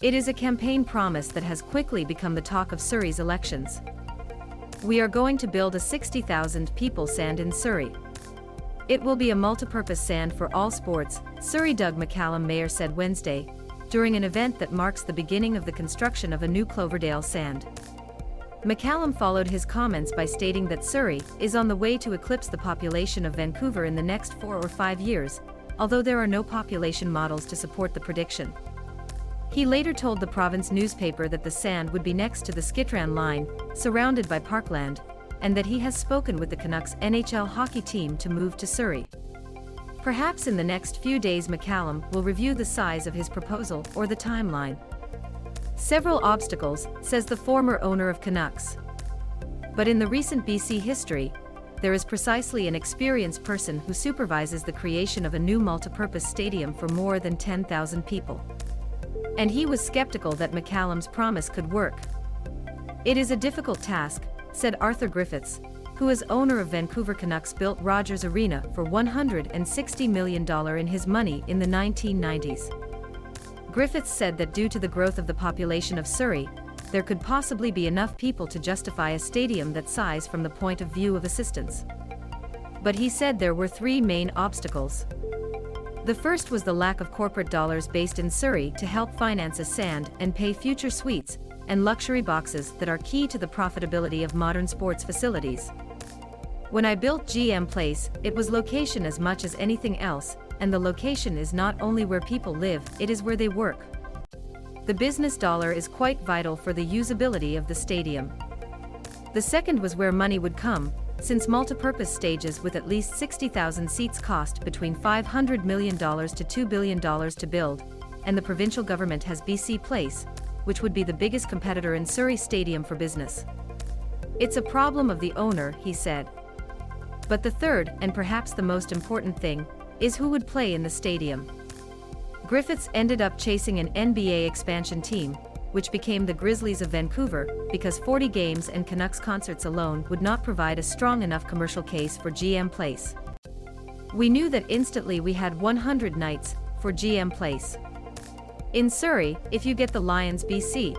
It is a campaign promise that has quickly become the talk of Surrey's elections. We are going to build a 60,000 people sand in Surrey. It will be a multipurpose sand for all sports, Surrey Doug McCallum mayor said Wednesday, during an event that marks the beginning of the construction of a new Cloverdale sand. McCallum followed his comments by stating that Surrey is on the way to eclipse the population of Vancouver in the next 4 or 5 years, although there are no population models to support the prediction. He later told the province newspaper that the sand would be next to the Skytrain line, surrounded by Parkland, and that he has spoken with the Canucks NHL hockey team to move to Surrey. Perhaps in the next few days McCallum will review the size of his proposal or the timeline. Several obstacles, says the former owner of Canucks. But in the recent BC history, there is precisely an experienced person who supervises the creation of a new multipurpose stadium for more than 10,000 people. And he was skeptical that McCallum's promise could work. It is a difficult task, said Arthur Griffiths, who as owner of Vancouver Canucks built Rogers Arena for $160 million in his money in the 1990s. Griffiths said that due to the growth of the population of Surrey, there could possibly be enough people to justify a stadium that size from the point of view of assistance. But he said there were 3 main obstacles. The first was the lack of corporate dollars based in Surrey to help finance a sand and pay future suites and luxury boxes that are key to the profitability of modern sports facilities. When I built GM Place, it was location as much as anything else, and the location is not only where people live, it is where they work. The business dollar is quite vital for the usability of the stadium. The second was where money would come, since multipurpose stages with at least 60,000 seats cost between $500 million to $2 billion to build, and the provincial government has BC Place, which would be the biggest competitor in Surrey Stadium for business. It's a problem of the owner, he said. But the third, and perhaps the most important thing, is who would play in the stadium. Griffiths ended up chasing an NBA expansion team, which became the Grizzlies of Vancouver, because 40 games and Canucks concerts alone would not provide a strong enough commercial case for GM Place. We knew that instantly we had 100 nights for GM Place. In Surrey, if you get the Lions BC,